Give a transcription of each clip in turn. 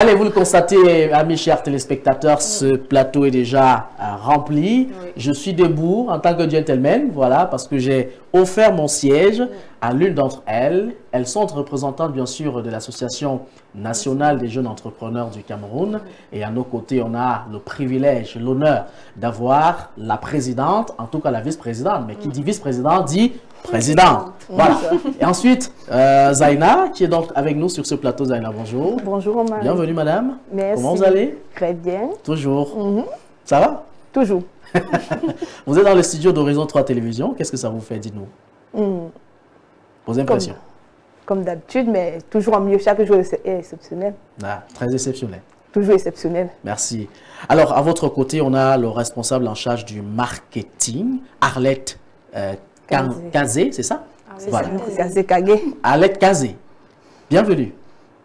Allez, vous le constatez, amis chers téléspectateurs, ce plateau est déjà rempli. Oui. Je suis debout en tant que gentleman, voilà, parce que j'ai offert mon siège à l'une d'entre elles. Elles sont représentantes, bien sûr, de l'Association nationale des jeunes entrepreneurs du Cameroun. Et à nos côtés, on a le privilège, l'honneur d'avoir la présidente, en tout cas la vice-présidente. Mais qui dit vice-présidente dit présidente. Voilà. Et ensuite, Zaina, qui est donc avec nous sur ce plateau. Zaina, bonjour. Bonjour, Omar. Bienvenue, madame. Merci. Comment vous allez? Très bien. Toujours. Ça va? Toujours. Vous êtes dans le studio d'Horizon 3 Télévision. Qu'est-ce que ça vous fait? Dites-nous. Vos impressions? Comme d'habitude, mais toujours en mieux. Chaque jour est exceptionnel. Ah, très exceptionnel. Toujours exceptionnel. Merci. Alors, à votre côté, on a le responsable en charge du marketing, Arlette Kazé, c'est ça? C'est voilà. Kazé Kagé. Arlette Kazé. Bienvenue.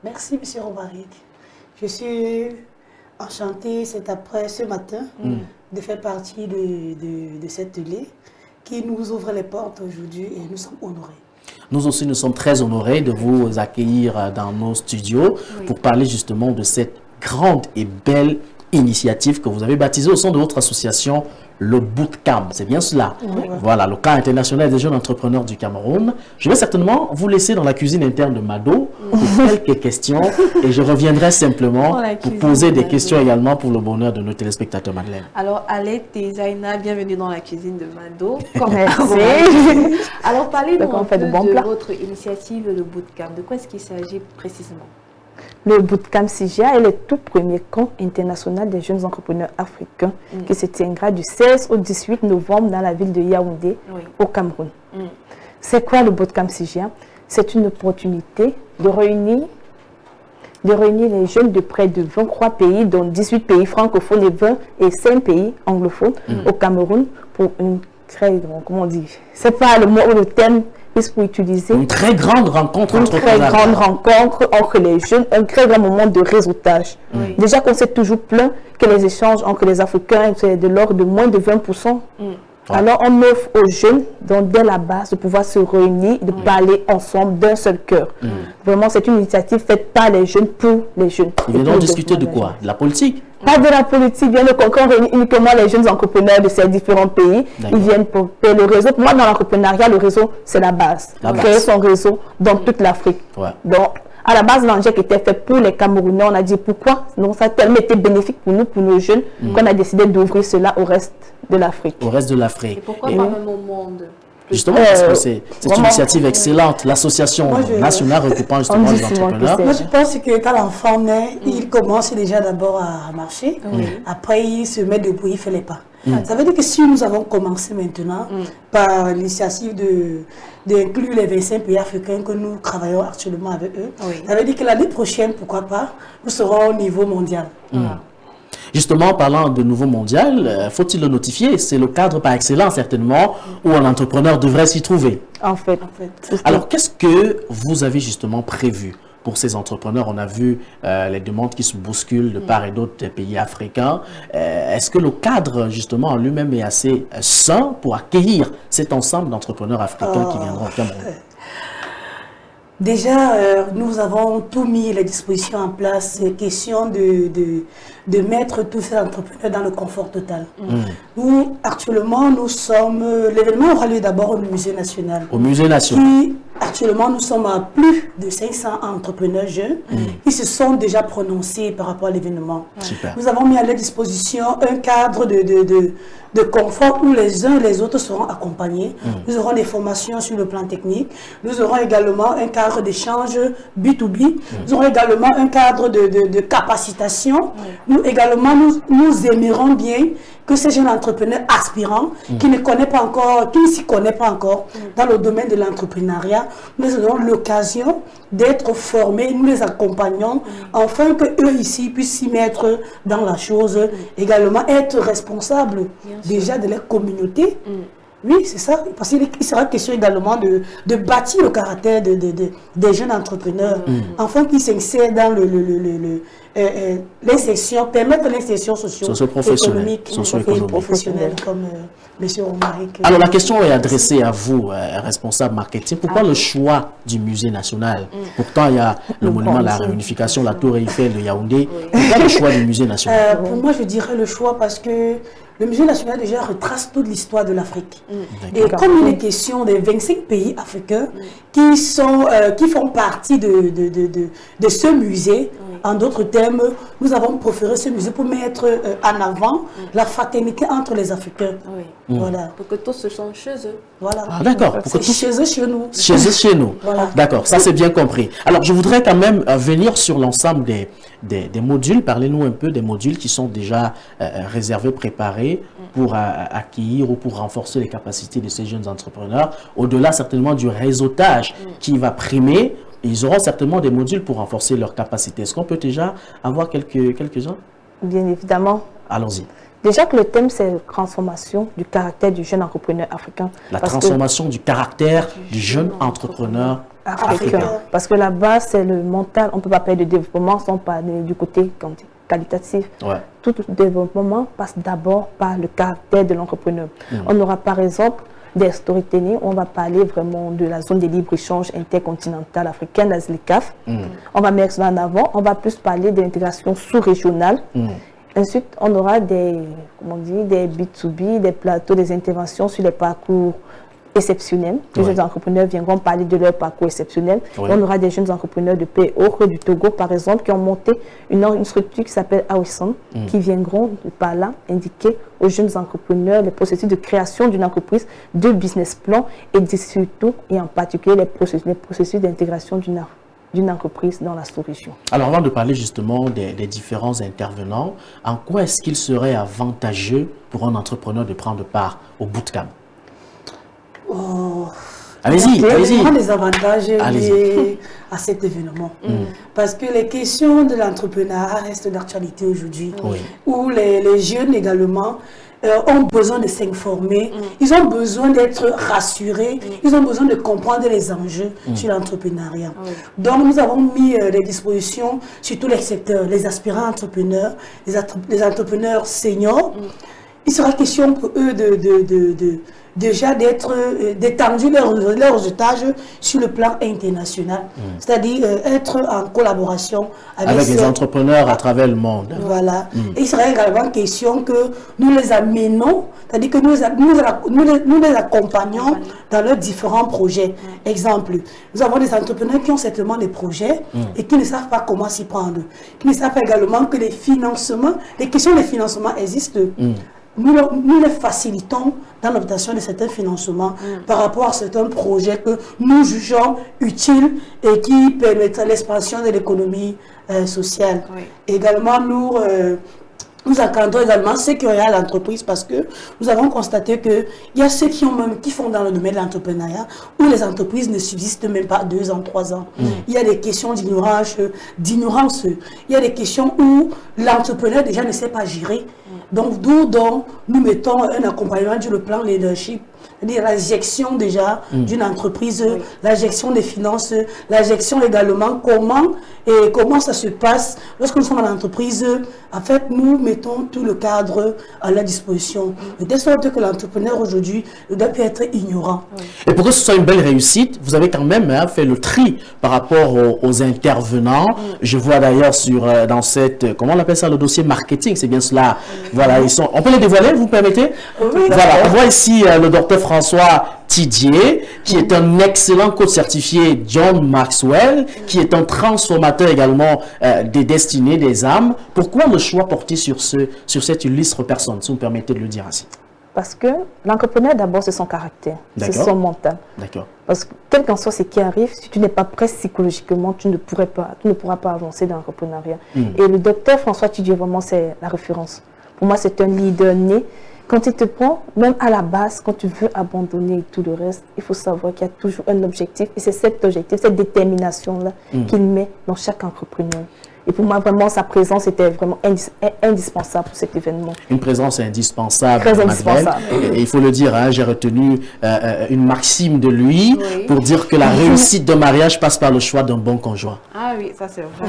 Merci, M. Romaric. Je suis enchantée ce matin de faire partie de cette télé qui nous ouvre les portes aujourd'hui et nous sommes honorés. Nous aussi, nous sommes très honorés de vous accueillir dans nos studios pour parler justement de cette grande et belle initiative que vous avez baptisée au sein de votre association, le Bootcamp. C'est bien cela. Voilà, le camp international des jeunes entrepreneurs du Cameroun. Je vais certainement vous laisser dans la cuisine interne de Mado pour quelques questions et je reviendrai simplement pour poser des questions également pour le bonheur de nos téléspectateurs, Madeleine. Alors, Alette et Zaina, bienvenue dans la cuisine de Mado. Merci. Alors, parlez-nous un peu de votre initiative, le Bootcamp. De quoi est-ce qu'il s'agit précisément? Le Bootcamp CIGIA est le tout premier camp international des jeunes entrepreneurs africains qui se tiendra du 16 au 18 novembre dans la ville de Yaoundé, au Cameroun. C'est quoi le Bootcamp CIGIA? C'est une opportunité de réunir les jeunes de près de 23 pays, dont 18 pays francophones et 5 pays anglophones au Cameroun pour une très grande, comment on dit, c'est pas le mot ou le terme, pour utiliser une très grande rencontre entre les jeunes, un très grand moment de réseautage. Déjà qu'on s'est toujours plaint que les échanges entre les Africains c'est de l'ordre de moins de 20%. Alors on offre aux jeunes, donc dès la base, de pouvoir se réunir, de parler ensemble d'un seul cœur. Vraiment, c'est une initiative faite par les jeunes pour les jeunes. Ils viendront discuter de quoi? De la politique? Pas de la politique, bien au contraire, on réunit uniquement les jeunes entrepreneurs de ces différents pays. Ils viennent pour le réseau. Pour moi, dans l'entrepreneuriat, le réseau, c'est la base. Créer son réseau dans toute l'Afrique. Donc, à la base, l'engin qui était fait pour les Camerounais, on a dit pourquoi? Donc, ça a tellement été bénéfique pour nous, pour nos jeunes, qu'on a décidé d'ouvrir cela au reste de l'Afrique. Au reste de l'Afrique. Et pourquoi pas même au monde? Justement, parce que c'est une initiative excellente. L'association nationale regroupant justement les entrepreneurs. Moi, je pense que quand l'enfant naît, il commence déjà d'abord à marcher. Après, il se met debout, il fait les pas. Ça veut dire que si nous avons commencé maintenant par l'initiative d'inclure les 25 pays africains que nous travaillons actuellement avec eux, ça veut dire que l'année prochaine, pourquoi pas, nous serons au niveau mondial. Justement, parlant de niveau mondial, faut-il le notifier? C'est le cadre par excellence, certainement, où un entrepreneur devrait s'y trouver. En fait. Alors, qu'est-ce que vous avez justement prévu pour ces entrepreneurs? On a vu les demandes qui se bousculent de part et d'autre des pays africains. Est-ce que le cadre, justement, en lui-même est assez sain pour accueillir cet ensemble d'entrepreneurs africains qui viendront au Cameroun? Déjà, nous avons tout mis les dispositions en place. C'est question de mettre tous ces entrepreneurs dans le confort total. Nous, actuellement, l'événement aura lieu d'abord au Musée national. Au Musée national. Puis, actuellement, nous sommes à plus de 500 entrepreneurs jeunes qui se sont déjà prononcés par rapport à l'événement. Nous avons mis à leur disposition un cadre de confort où les uns et les autres seront accompagnés. Nous aurons des formations sur le plan technique. Nous aurons également un cadre d'échange B2B. Nous aurons également un cadre de capacitation. Nous aimerons bien que ces jeunes entrepreneurs aspirants qui ne connaissent pas encore, qui ne s'y connaissent pas encore dans le domaine de l'entrepreneuriat, nous aurons l'occasion d'être formés, nous les accompagnons, afin qu'eux ici puissent s'y mettre dans la chose, également être responsables déjà de leur communauté. Oui, c'est ça, parce qu'il sera question également de bâtir le caractère des jeunes entrepreneurs, afin qu'ils s'insèrent dans l'insertion, permettre l'insertion socio-économique et professionnelle, comme M. Romaric. Alors, la question est adressée à vous, responsable marketing. Pourquoi le choix du musée national? Pourtant, il y a le monument de la réunification, la Tour Eiffel de Yaoundé. Pourquoi le choix du musée national? Pour moi, je dirais le choix parce que le musée national déjà retrace toute l'histoire de l'Afrique. Et comme il est question des 25 pays africains qui font partie de ce musée, en d'autres termes, nous avons préféré ce musée pour mettre en avant la fraternité entre les Africains. Voilà. Pour que tous se sentent chez eux. Voilà. Ah, d'accord. Chez eux, chez nous. Chez eux, chez nous. Voilà. D'accord, ça c'est bien compris. Alors, je voudrais quand même venir sur l'ensemble des modules. Parlez-nous un peu des modules qui sont déjà réservés, préparés pour accueillir ou pour renforcer les capacités de ces jeunes entrepreneurs. Au-delà certainement du réseautage qui va primer, ils auront certainement des modules pour renforcer leurs capacités. Est-ce qu'on peut déjà avoir quelques-uns? Bien évidemment. Allons-y. Déjà que le thème, c'est la transformation du caractère du jeune entrepreneur africain. La transformation du caractère du jeune entrepreneur africain. Parce que là-bas, c'est le mental. On ne peut pas parler de développement sans parler du côté qualitatif. Ouais. Tout développement passe d'abord par le caractère de l'entrepreneur. On aura par exemple des storytelling, on va parler vraiment de la zone de libre-échange intercontinentale africaine, la ZLECAf. On va mettre cela en avant, on va plus parler de l'intégration sous-régionale. Ensuite, on aura des B2B, des plateaux, des interventions sur les parcours exceptionnels. Les jeunes entrepreneurs viendront parler de leur parcours exceptionnel. On aura des jeunes entrepreneurs de pays autres, du Togo par exemple, qui ont monté une structure qui s'appelle Awisson, qui viendront par là indiquer aux jeunes entrepreneurs les processus de création d'une entreprise, de business plan et surtout et en particulier les processus d'intégration d'une entreprise dans la sous-région. Alors, avant de parler justement des différents intervenants, en quoi est-ce qu'il serait avantageux pour un entrepreneur de prendre part au bootcamp? Allez-y. Il y a des avantages liés à cet événement. Parce que les questions de l'entrepreneuriat restent d'actualité aujourd'hui. Où les jeunes également ont besoin de s'informer, ils ont besoin d'être rassurés, ils ont besoin de comprendre les enjeux sur l'entrepreneuriat. Donc nous avons mis des dispositions sur tous les secteurs, les aspirants entrepreneurs, les entrepreneurs seniors. Il sera question pour eux déjà d'étendre leurs étages sur le plan international, c'est-à-dire être en collaboration avec les entrepreneurs à travers le monde. Voilà. Et il sera également question que nous les amenons, c'est-à-dire que nous les accompagnons dans leurs différents projets. Exemple, nous avons des entrepreneurs qui ont certainement des projets et qui ne savent pas comment s'y prendre, qui ne savent pas également que les questions de financement existent. Nous les facilitons dans l'obtention de certains financements par rapport à certains projets que nous jugeons utiles et qui permettent l'expansion de l'économie sociale. Également, nous encadrons également ceux qui ont à l'entreprise parce que nous avons constaté qu'il y a ceux qui font dans le domaine de l'entrepreneuriat où les entreprises ne subsistent même pas 2 ans, 3 ans. Il y a des questions d'ignorance. Il y a des questions où l'entrepreneur déjà ne sait pas gérer. Donc, d'où nous mettons un accompagnement sur le plan leadership, c'est-à-dire la gestion déjà d'une entreprise, la gestion des finances, la gestion également comment ça se passe lorsque nous sommes dans l'entreprise. En fait, nous mettons tout le cadre à la disposition, de telle sorte que l'entrepreneur aujourd'hui ne doit plus être ignorant. Et pour que ce soit une belle réussite, vous avez quand même fait le tri par rapport aux intervenants. Je vois d'ailleurs dans cette, comment on appelle ça, le dossier marketing, c'est bien cela. Voilà, on peut les dévoiler, vous me permettez? Voilà, on voit ici le docteur François Tidier, qui est un excellent coach certifié John Maxwell, qui est un transformateur également des destinées, des âmes. Pourquoi le choix porté sur cette illustre personne, si vous me permettez de le dire ainsi? Parce que l'entrepreneur, d'abord, c'est son caractère, c'est son mental. D'accord. Parce que quel qu'en soit ce qui arrive, si tu n'es pas prêt psychologiquement, tu ne pourras pas avancer dans l'entrepreneuriat. Et le docteur François Tidier, vraiment, c'est la référence. Pour moi, c'est un leader né. Quand il te prend, même à la base, quand tu veux abandonner tout le reste, il faut savoir qu'il y a toujours un objectif. Et c'est cet objectif, cette détermination-là qu'il met dans chaque entrepreneur. Et pour moi, vraiment, sa présence était vraiment indispensable pour cet événement. Une présence indispensable. Très indispensable. Et il faut le dire, hein, j'ai retenu une maxime de lui pour dire que la réussite d'un mariage passe par le choix d'un bon conjoint. Ah oui, ça c'est vrai.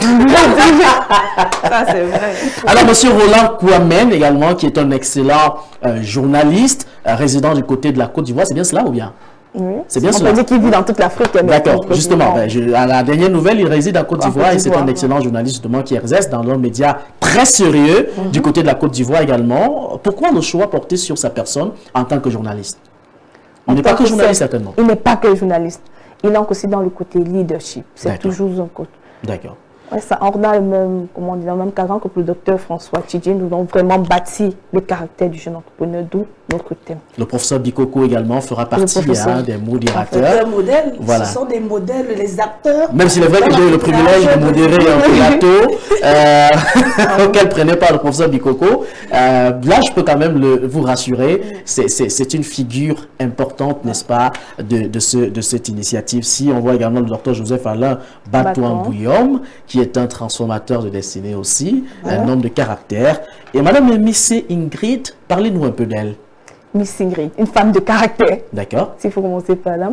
Ça c'est vrai. Alors, monsieur Roland Kouamène également, qui est un excellent journaliste, résident du côté de la Côte d'Ivoire, c'est bien cela ou bien? Oui. C'est bien On cela. peut dire qu'il vit dans toute l'Afrique. D'accord, justement, à la dernière nouvelle, il réside en Côte d'Ivoire et c'est un excellent journaliste justement qui exerce dans un média très sérieux du côté de la Côte d'Ivoire également. Pourquoi le choix porté sur sa personne en tant que journaliste? On n'est pas que journaliste certainement. Il n'est pas que journaliste. Il entre aussi dans le côté leadership. C'est toujours un côté. D'accord. Ouais, ça, on a le même, comment dire, le même caractère que le docteur François Tidji. Nous avons vraiment bâti le caractère du jeune entrepreneur, d'où notre thème. Le professeur Bikoko également fera partie des modérateurs. Un modèle, voilà. Ce sont des modèles, les acteurs. Même s'il est vrai que j'ai eu le privilège de modérer un plateau auquel prenait part le professeur Bikoko, là je peux quand même vous rassurer, c'est une figure importante, n'est-ce pas, de cette initiative-ci. On voit également le docteur Joseph Alain Batouan-Bouillaume, qui est un transformateur de destinée aussi, un homme de caractère. Et Madame Missé Ingrid, parlez-nous un peu d'elle. Miss Ingrid, une femme de caractère. D'accord. S'il faut commencer par là.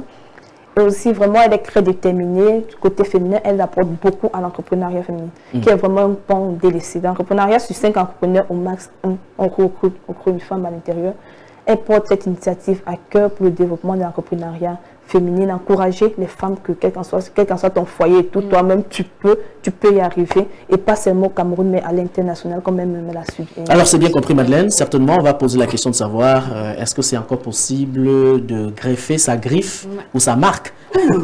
Et aussi, vraiment, elle est très déterminée. Du côté féminin, elle apporte beaucoup à l'entrepreneuriat féminin, qui est vraiment un pan délaissé. L'entrepreneuriat, sur 5 entrepreneurs, au max, on recrute une femme à l'intérieur. Elle porte cette initiative à cœur pour le développement de l'entrepreneuriat féminin, encourager les femmes que quel qu'en soit ton foyer et tout, toi-même, tu peux y arriver. Et pas seulement au Cameroun, mais à l'international, quand même, la suite. Alors, c'est bien compris, Madeleine. Certainement, on va poser la question de savoir, est-ce que c'est encore possible de greffer sa griffe ou sa marque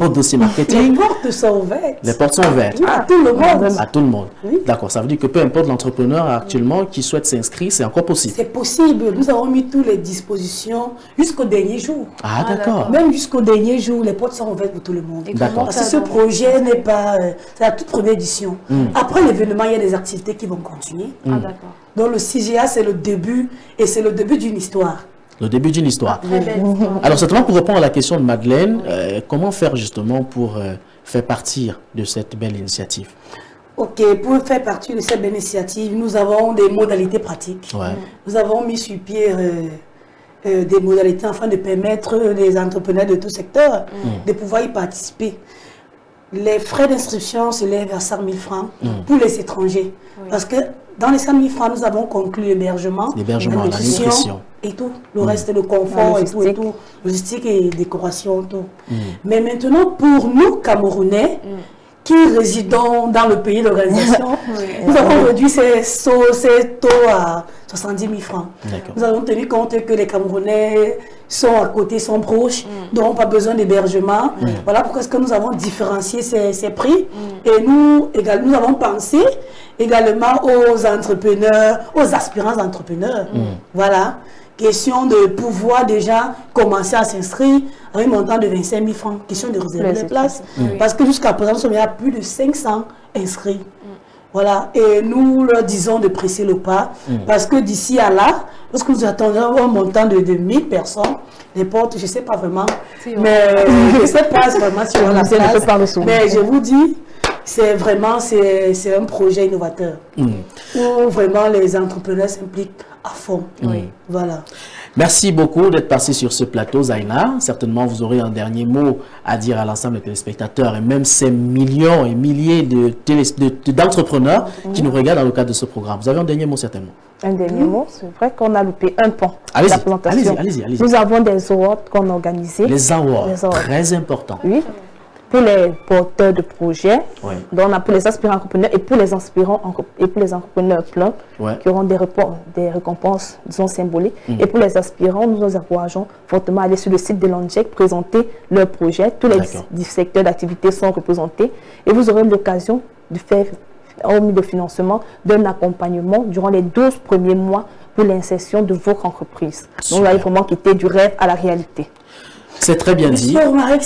au dossier marketing? Les portes sont ouvertes. Les portes sont ouvertes. À tout le monde. À tout le monde. Oui. D'accord. Ça veut dire que peu importe l'entrepreneur actuellement qui souhaite s'inscrire, c'est encore possible. C'est possible. Nous avons mis toutes les dispositions jusqu'au dernier jour. Ah, d'accord. Même jusqu'au dernier jour, les portes sont ouvertes pour tout le monde. D'accord. Parce que ce projet n'est pas... c'est la toute première édition. Après l'événement, il y a des activités qui vont continuer. Ah d'accord. Donc le CGA, c'est le début, et c'est le début d'une histoire. Le début d'une histoire. Très belle histoire. Alors, certainement, pour répondre à la question de Madeleine, comment faire justement pour faire partir de cette belle initiative? Ok, pour faire partie de cette belle initiative, nous avons des modalités pratiques. Ouais. Nous avons mis sur pied des modalités afin de permettre les entrepreneurs de tout secteur de pouvoir y participer. Les frais d'inscription s'élèvent à 100 000 francs pour les étrangers. Parce que dans les 100 000 francs, nous avons conclu l'hébergement, la nutrition et tout. Le reste, le confort et tout, logistique et décoration, tout. Mais maintenant, pour nous, Camerounais, qui résidons dans le pays d'organisation, nous avons réduit ces taux à 70 000 francs. Nous avons tenu compte que les Camerounais sont à côté, sont proches, n'auront pas besoin d'hébergement. Voilà pourquoi est-ce que nous avons différencié ces prix. Et nous avons pensé également aux entrepreneurs, aux aspirants entrepreneurs. Voilà. Question de pouvoir déjà commencer à s'inscrire avec un montant de 25 000 francs. Question de réserver les places. Parce que jusqu'à présent, nous sommes à plus de 500 inscrits. Voilà. Et nous leur disons de presser le pas. Parce que d'ici à là, lorsque nous attendons un montant de 1000 personnes, les portes, je ne sais pas vraiment. Mais je ne sais pas vraiment si on a la place. Mais je vous dis, c'est un projet innovateur. Où vraiment les entrepreneurs s'impliquent à fond. Voilà. Merci beaucoup d'être passé sur ce plateau, Zaina. Certainement, vous aurez un dernier mot à dire à l'ensemble des téléspectateurs et même ces millions et milliers d'entrepreneurs qui nous regardent dans le cadre de ce programme. Vous avez un dernier mot, certainement? Un dernier mot, c'est vrai qu'on a loupé un pan de la présentation. Allez-y. Nous avons des awards qu'on a organisés. Les awards, très important. Oui. Pour les porteurs de projets, donc on a pour les aspirants entrepreneurs et pour les aspirants et pour les entrepreneurs pleins qui auront des récompenses, disons, symboliques. Et pour les aspirants, nous encourageons fortement à aller sur le site de l'ANJEC, présenter leurs projets. Tous les secteurs d'activité sont représentés et vous aurez l'occasion de faire, hormis de financement, d'un accompagnement durant les 12 premiers mois pour l'insertion de votre entreprise. Donc là, il faut vraiment quitter du rêve à la réalité. C'est très bien dit.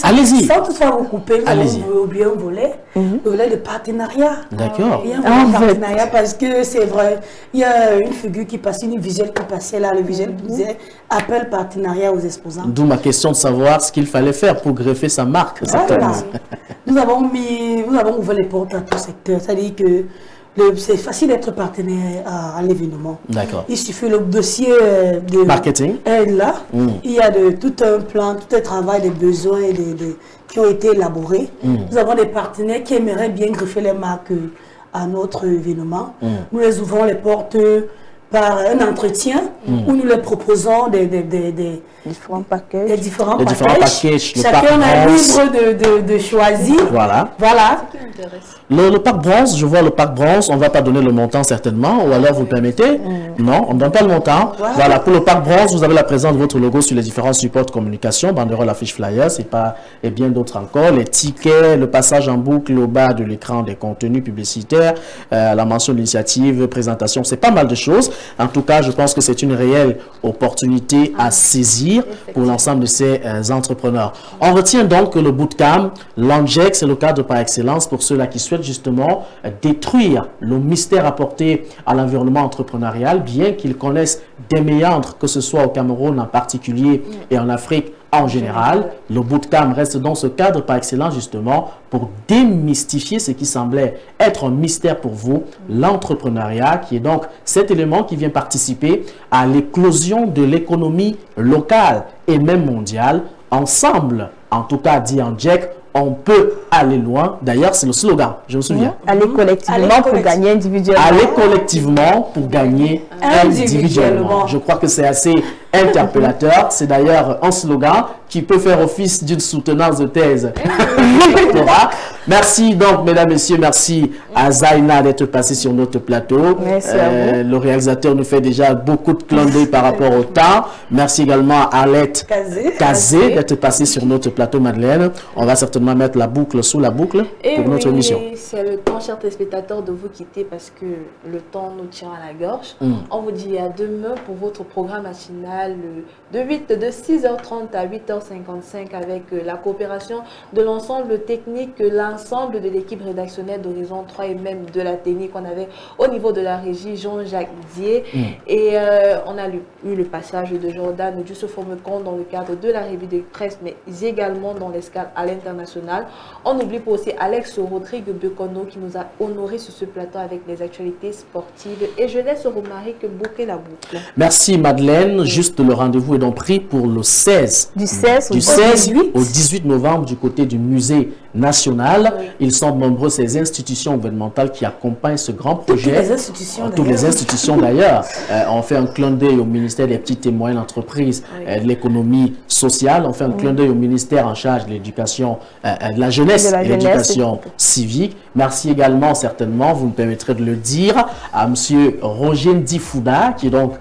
Allez-y. Sans toutefois vous couper, vous oubliez un volet, le volet de partenariat. D'accord. Il y a un volet de partenariat parce que c'est vrai, il y a une figure qui passait, une visuelle qui passait là, le visuel qui disait appel partenariat aux exposants. D'où ma question de savoir ce qu'il fallait faire pour greffer sa marque. Voilà. Nous avons ouvert les portes à tout secteur, c'est-à-dire que C'est facile d'être partenaire à l'événement. D'accord. Il suffit le dossier de marketing. Est là. Il y a tout un plan, tout un travail, des besoins qui ont été élaborés. Nous avons des partenaires qui aimeraient bien greffer les marques à notre événement. Nous les ouvrons les portes par un entretien où nous leur proposons des différents packages. Des différents packages. Chacun a libre de choisir. Voilà. Voilà. Le pack bronze, je vois le pack bronze, on ne va pas donner le montant certainement, ou alors vous le permettez? Non, on ne donne pas le montant. Voilà, pour le pack bronze, vous avez la présence de votre logo sur les différents supports de communication, banderole, affiche, flyer, et bien d'autres encore. Les tickets, le passage en boucle au bas de l'écran des contenus publicitaires, la mention d'initiative, présentation, c'est pas mal de choses. En tout cas, je pense que c'est une réelle opportunité à saisir pour l'ensemble de ces entrepreneurs. On retient donc que le bootcamp, l'ANJEC, c'est le cadre par excellence pour ceux-là qui souhaitent justement détruire le mystère apporté à l'environnement entrepreneurial, bien qu'ils connaissent des méandres, que ce soit au Cameroun en particulier et en Afrique en général. Le bootcamp reste dans ce cadre par excellence justement pour démystifier ce qui semblait être un mystère pour vous, l'entrepreneuriat, qui est donc cet élément qui vient participer à l'éclosion de l'économie locale et même mondiale. Ensemble, en tout cas dit en Jack, on peut aller loin. D'ailleurs, c'est le slogan, je me souviens. Aller collectivement pour gagner individuellement. Aller collectivement pour gagner individuellement. Je crois que c'est assez interpellateur. C'est d'ailleurs un slogan qui peut faire office d'une soutenance de thèse. Merci donc, mesdames, messieurs, merci à Zaina d'être passé sur notre plateau. Merci à vous. Le réalisateur nous fait déjà beaucoup de clins d'œil par rapport au temps. Merci également à Arlette Kazé d'être passé sur notre plateau, Madeleine. On va certainement mettre la boucle sous la boucle pour notre émission. C'est le temps, chers téléspectateurs, de vous quitter parce que le temps nous tient à la gorge. On vous dit à demain pour votre programme matinal de 6h30 à 8h55 avec la coopération de l'ensemble technique, l'ensemble de l'équipe rédactionnelle d'Horizon 3 et même de la technique qu'on avait au niveau de la régie, Jean-Jacques Dier. Et on a eu le passage de Jordan Diouf-Formecon dans le cadre de la revue de presse, mais également dans l'escale à l'international. On n'oublie pas aussi Alex Rodrigue Bekono qui nous a honoré sur ce plateau avec les actualités sportives. Et je laisse Romaric boucler la boucle. Merci Madeleine. Juste le rendez-vous est donc pris pour le 16. Du 16 au 18 novembre du côté du musée national. Ils sont nombreux, ces institutions gouvernementales qui accompagnent ce grand projet. Toutes les institutions d'ailleurs. On fait un clin d'œil au ministère des petites et moyennes entreprises, de l'économie sociale. On fait un clin d'œil au ministère en charge de l'éducation, de la jeunesse et de l'éducation civique. Merci également, certainement, vous me permettrez de le dire, à M. Roger Ndifouda, qui est donc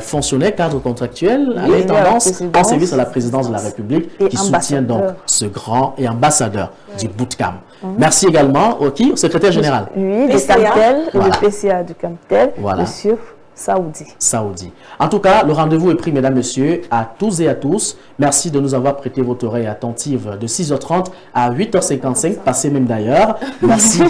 fonctionnaire cadre contractuel à l'intendance en service à la présidence de la République, qui soutient donc ce grand et ambassadeur du bootcamp. Merci également au secrétaire général. Oui, du Camtel, le PCA du Camtel, monsieur Saoudi. En tout cas, le rendez-vous est pris, mesdames, messieurs, à tous et à tous. Merci de nous avoir prêté votre oreille attentive de 6h30 à 8h55, passé même d'ailleurs. Merci.